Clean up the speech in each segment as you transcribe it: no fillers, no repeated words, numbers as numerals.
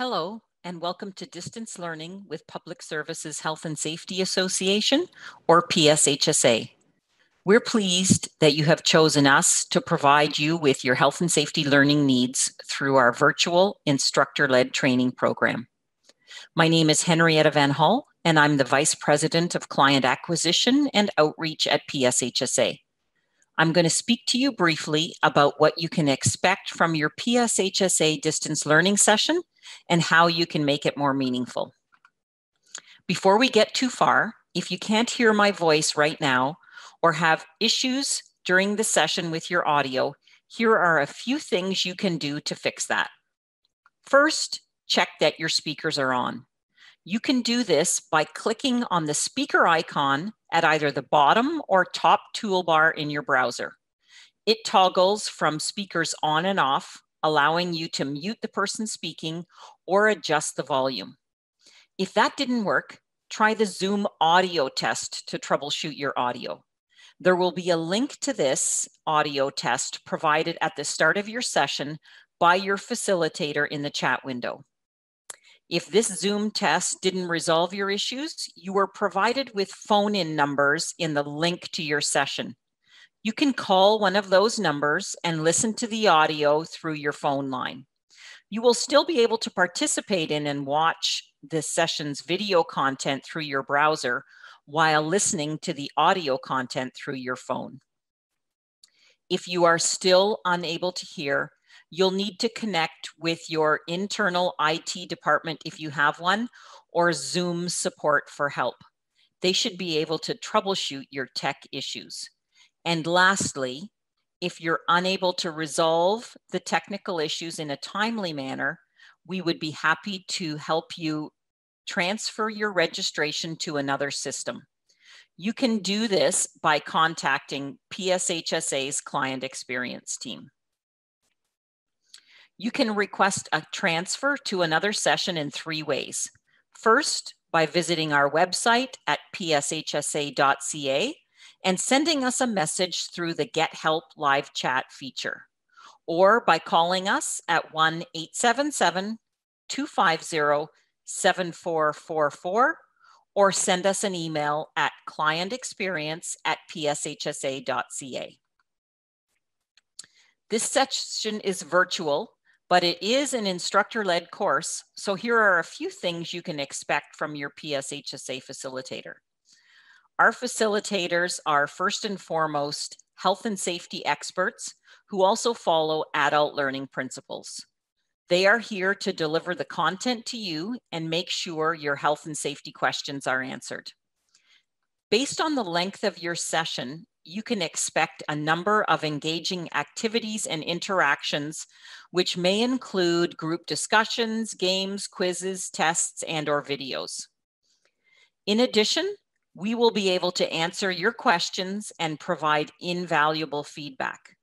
Hello, and welcome to Distance Learning with Public Services Health and Safety Association, or PSHSA. We're pleased that you have chosen us to provide you with your health and safety learning needs through our virtual instructor-led training program. My name is Henrietta Van Hulle, and I'm the Vice President of Client Acquisition and Outreach at PSHSA. I'm going to speak to you briefly about what you can expect from your PSHSA distance learning session and how you can make it more meaningful. Before we get too far, if you can't hear my voice right now or have issues during the session with your audio, here are a few things you can do to fix that. First, check that your speakers are on. You can do this by clicking on the speaker icon at either the bottom or top toolbar in your browser. It toggles from speakers on and off, allowing you to mute the person speaking or adjust the volume. If that didn't work, try the Zoom audio test to troubleshoot your audio. There will be a link to this audio test provided at the start of your session by your facilitator in the chat window. If this Zoom test didn't resolve your issues, you were provided with phone-in numbers in the link to your session. You can call one of those numbers and listen to the audio through your phone line. You will still be able to participate in and watch this session's video content through your browser while listening to the audio content through your phone. If you are still unable to hear, you'll need to connect with your internal IT department if you have one, or Zoom support for help. They should be able to troubleshoot your tech issues. And lastly, if you're unable to resolve the technical issues in a timely manner, we would be happy to help you transfer your registration to another system. You can do this by contacting PSHSA's Client Experience team. You can request a transfer to another session in 3 ways. First, by visiting our website at pshsa.ca and sending us a message through the Get Help live chat feature, or by calling us at 1-877-250-7444, or send us an email at clientexperience@pshsa.ca. This session is virtual, but it is an instructor-led course, so here are a few things you can expect from your PSHSA facilitator. Our facilitators are first and foremost health and safety experts who also follow adult learning principles. They are here to deliver the content to you and make sure your health and safety questions are answered. Based on the length of your session, you can expect a number of engaging activities and interactions, which may include group discussions, games, quizzes, tests, and/or videos. In addition, we will be able to answer your questions and provide invaluable feedback.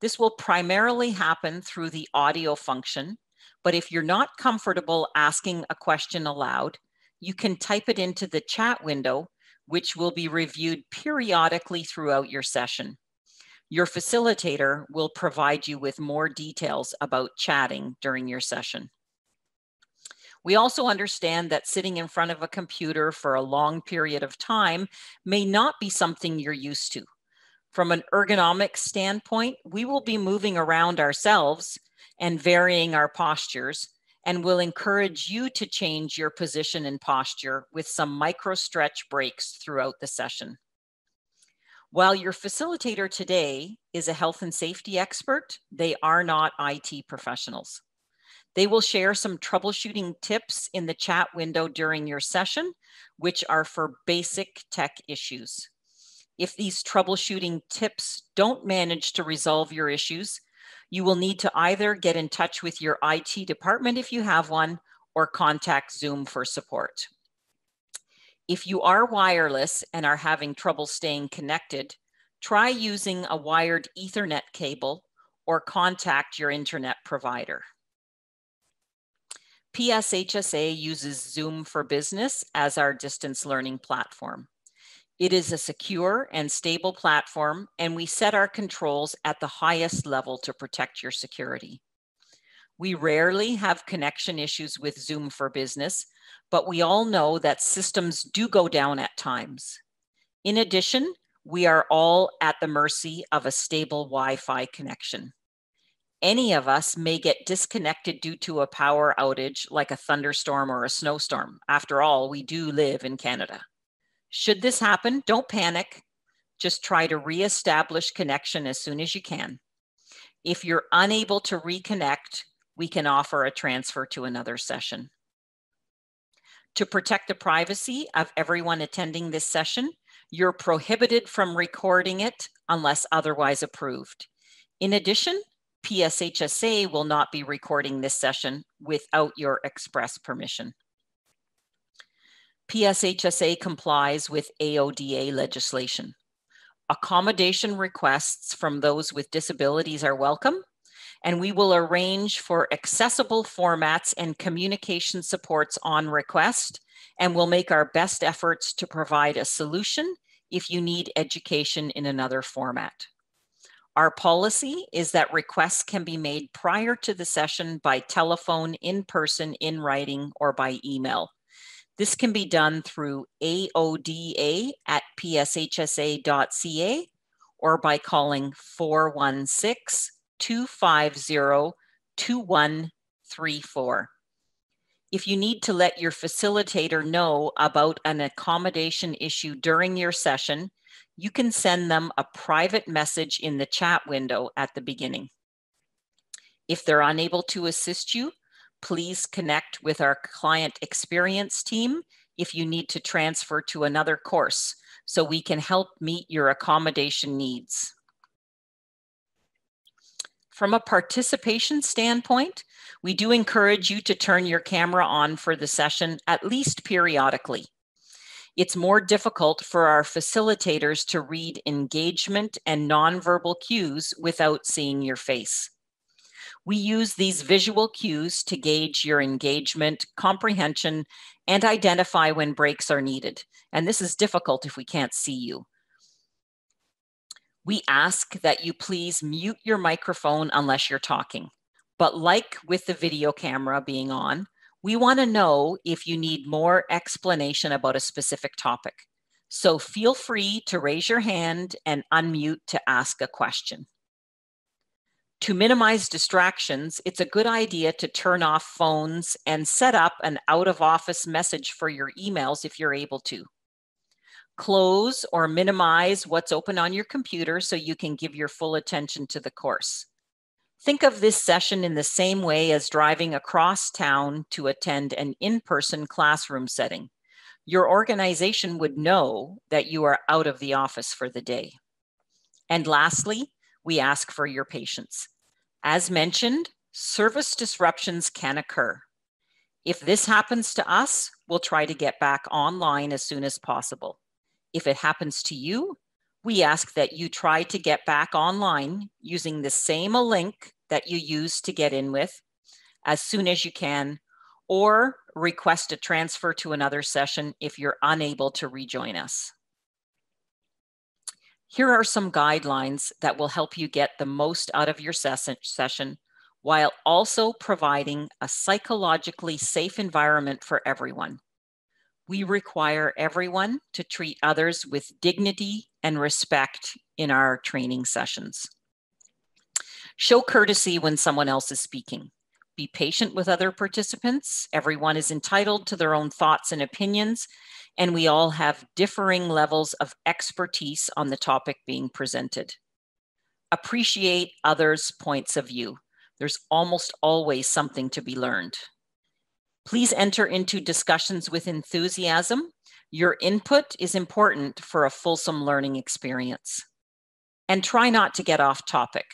This will primarily happen through the audio function, but if you're not comfortable asking a question aloud, you can type it into the chat window, which will be reviewed periodically throughout your session. Your facilitator will provide you with more details about chatting during your session. We also understand that sitting in front of a computer for a long period of time may not be something you're used to. From an ergonomic standpoint, we will be moving around ourselves and varying our postures, and will encourage you to change your position and posture with some micro stretch breaks throughout the session. While your facilitator today is a health and safety expert, they are not IT professionals. They will share some troubleshooting tips in the chat window during your session, which are for basic tech issues. If these troubleshooting tips don't manage to resolve your issues, you will need to either get in touch with your IT department if you have one, or contact Zoom for support. If you are wireless and are having trouble staying connected, try using a wired Ethernet cable or contact your internet provider. PSHSA uses Zoom for Business as our distance learning platform. It is a secure and stable platform, and we set our controls at the highest level to protect your security. We rarely have connection issues with Zoom for Business, but we all know that systems do go down at times. In addition, we are all at the mercy of a stable Wi-Fi connection. Any of us may get disconnected due to a power outage like a thunderstorm or a snowstorm. After all, we do live in Canada. Should this happen, don't panic. Just try to reestablish connection as soon as you can. If you're unable to reconnect, we can offer a transfer to another session. To protect the privacy of everyone attending this session, you're prohibited from recording it unless otherwise approved. In addition, PSHSA will not be recording this session without your express permission. PSHSA complies with AODA legislation. Accommodation requests from those with disabilities are welcome, and we will arrange for accessible formats and communication supports on request, and we'll make our best efforts to provide a solution if you need education in another format. Our policy is that requests can be made prior to the session by telephone, in person, in writing, or by email. This can be done through aoda@pshsa.ca or by calling 416-250-2134. If you need to let your facilitator know about an accommodation issue during your session, you can send them a private message in the chat window at the beginning. If they're unable to assist you, please connect with our client experience team if you need to transfer to another course so we can help meet your accommodation needs. From a participation standpoint, we do encourage you to turn your camera on for the session at least periodically. It's more difficult for our facilitators to read engagement and nonverbal cues without seeing your face. We use these visual cues to gauge your engagement, comprehension, and identify when breaks are needed. And this is difficult if we can't see you. We ask that you please mute your microphone unless you're talking. But like with the video camera being on, we want to know if you need more explanation about a specific topic. So feel free to raise your hand and unmute to ask a question. To minimize distractions, it's a good idea to turn off phones and set up an out-of-office message for your emails if you're able to. Close or minimize what's open on your computer so you can give your full attention to the course. Think of this session in the same way as driving across town to attend an in-person classroom setting. Your organization would know that you are out of the office for the day. And lastly, we ask for your patience. As mentioned, service disruptions can occur. If this happens to us, we'll try to get back online as soon as possible. If it happens to you, we ask that you try to get back online using the same link that you used to get in with as soon as you can, or request a transfer to another session if you're unable to rejoin us. Here are some guidelines that will help you get the most out of your session while also providing a psychologically safe environment for everyone. We require everyone to treat others with dignity and respect in our training sessions. Show courtesy when someone else is speaking. Be patient with other participants. Everyone is entitled to their own thoughts and opinions, and we all have differing levels of expertise on the topic being presented. Appreciate others' points of view. There's almost always something to be learned. Please enter into discussions with enthusiasm. Your input is important for a fulsome learning experience. And try not to get off topic.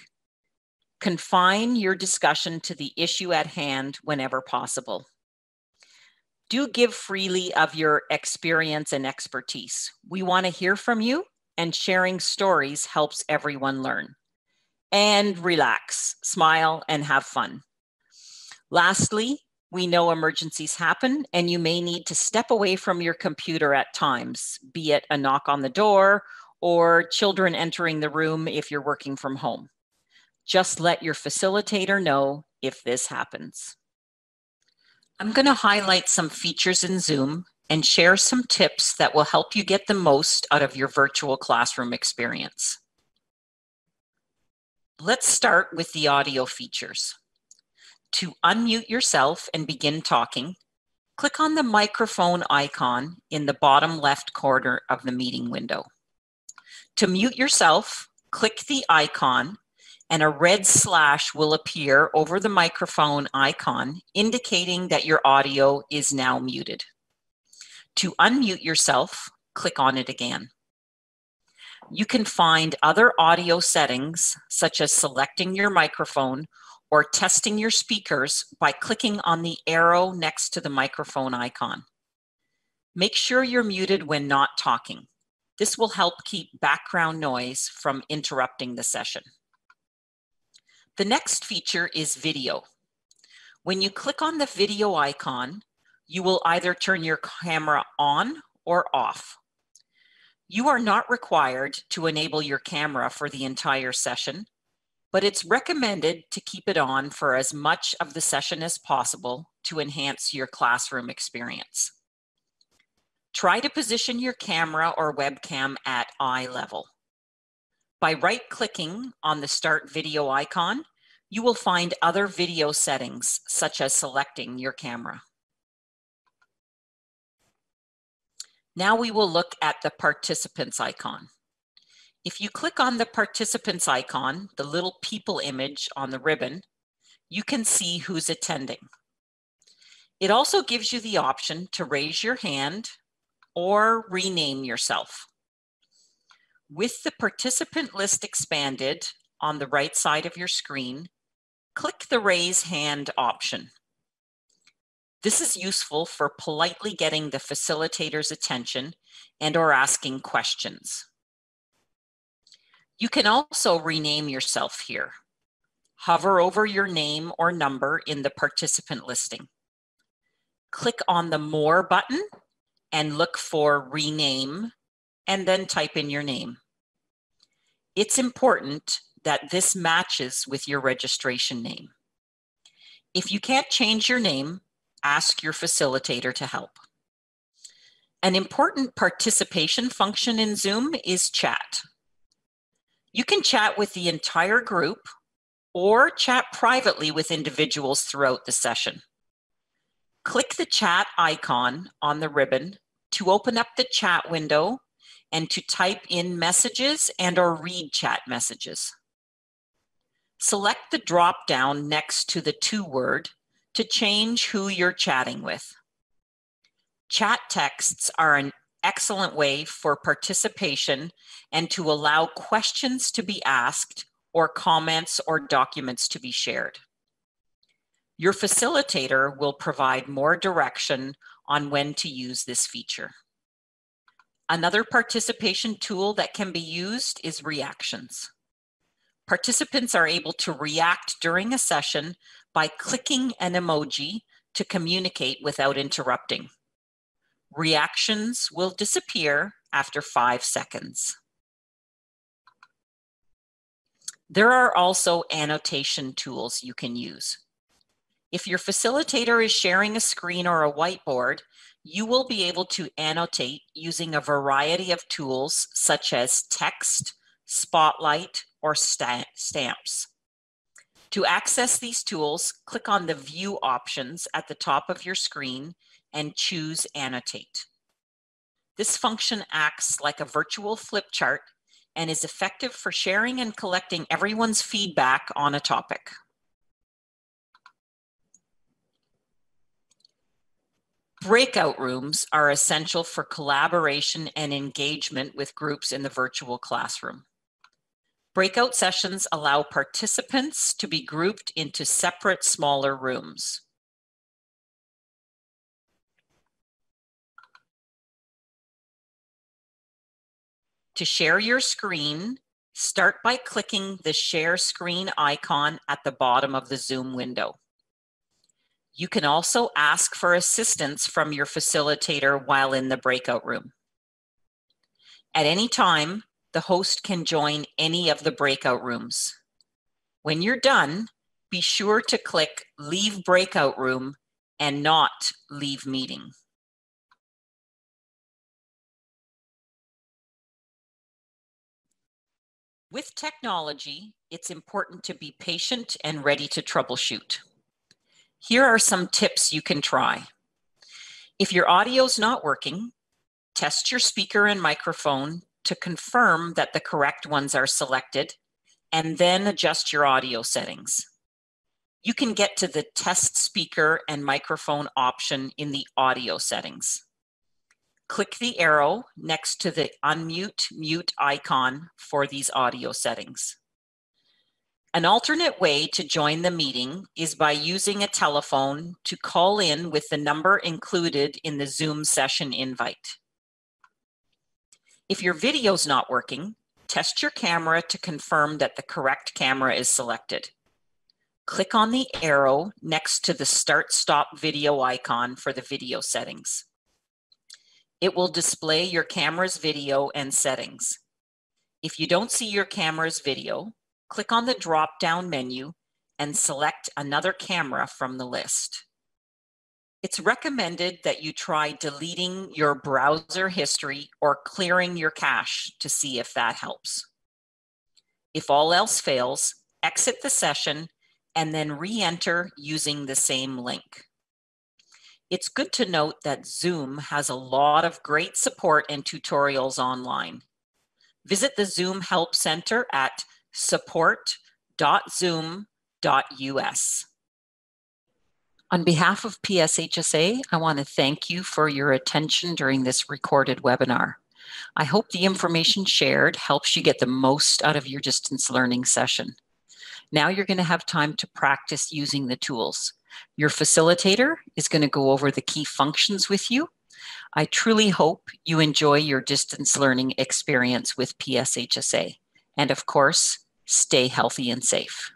Confine your discussion to the issue at hand whenever possible. Do give freely of your experience and expertise. We want to hear from you, and sharing stories helps everyone learn. And relax, smile, and have fun. Lastly, we know emergencies happen, and you may need to step away from your computer at times, be it a knock on the door or children entering the room if you're working from home. Just let your facilitator know if this happens. I'm going to highlight some features in Zoom and share some tips that will help you get the most out of your virtual classroom experience. Let's start with the audio features. To unmute yourself and begin talking, click on the microphone icon in the bottom left corner of the meeting window. To mute yourself, click the icon and a red slash will appear over the microphone icon indicating that your audio is now muted. To unmute yourself, click on it again. You can find other audio settings, such as selecting your microphone or testing your speakers by clicking on the arrow next to the microphone icon. Make sure you're muted when not talking. This will help keep background noise from interrupting the session. The next feature is video. When you click on the video icon, you will either turn your camera on or off. You are not required to enable your camera for the entire session, but it's recommended to keep it on for as much of the session as possible to enhance your classroom experience. Try to position your camera or webcam at eye level. By right-clicking on the Start Video icon, you will find other video settings, such as selecting your camera. Now we will look at the Participants icon. If you click on the Participants icon, the little people image on the ribbon, you can see who's attending. It also gives you the option to raise your hand or rename yourself. With the participant list expanded on the right side of your screen, click the Raise Hand option. This is useful for politely getting the facilitator's attention and/or asking questions. You can also rename yourself here. Hover over your name or number in the participant listing. Click on the More button and look for Rename, and then type in your name. It's important that this matches with your registration name. If you can't change your name, ask your facilitator to help. An important participation function in Zoom is chat. You can chat with the entire group or chat privately with individuals throughout the session. Click the chat icon on the ribbon to open up the chat window and to type in messages and/or read chat messages. Select the drop-down next to the To word to change who you're chatting with. Chat texts are an excellent way for participation and to allow questions to be asked or comments or documents to be shared. Your facilitator will provide more direction on when to use this feature. Another participation tool that can be used is reactions. Participants are able to react during a session by clicking an emoji to communicate without interrupting. Reactions will disappear after 5 seconds. There are also annotation tools you can use. If your facilitator is sharing a screen or a whiteboard, you will be able to annotate using a variety of tools such as text, spotlight, or stamps. To access these tools, click on the View options at the top of your screen and choose Annotate. This function acts like a virtual flip chart and is effective for sharing and collecting everyone's feedback on a topic. Breakout rooms are essential for collaboration and engagement with groups in the virtual classroom. Breakout sessions allow participants to be grouped into separate, smaller rooms. To share your screen, start by clicking the Share Screen icon at the bottom of the Zoom window. You can also ask for assistance from your facilitator while in the breakout room. At any time, the host can join any of the breakout rooms. When you're done, be sure to click Leave Breakout Room and not Leave Meeting. With technology, it's important to be patient and ready to troubleshoot. Here are some tips you can try. If your audio's not working, test your speaker and microphone to confirm that the correct ones are selected, and then adjust your audio settings. You can get to the Test Speaker and Microphone option in the Audio settings. Click the arrow next to the Unmute Mute icon for these audio settings. An alternate way to join the meeting is by using a telephone to call in with the number included in the Zoom session invite. If your video's not working, test your camera to confirm that the correct camera is selected. Click on the arrow next to the Start-Stop Video icon for the video settings. It will display your camera's video and settings. If you don't see your camera's video, click on the drop-down menu and select another camera from the list. It's recommended that you try deleting your browser history or clearing your cache to see if that helps. If all else fails, exit the session and then re-enter using the same link. It's good to note that Zoom has a lot of great support and tutorials online. Visit the Zoom Help Center at support.zoom.us. On behalf of PSHSA, I want to thank you for your attention during this recorded webinar. I hope the information shared helps you get the most out of your distance learning session. Now you're going to have time to practice using the tools. Your facilitator is going to go over the key functions with you. I truly hope you enjoy your distance learning experience with PSHSA. And of course, stay healthy and safe.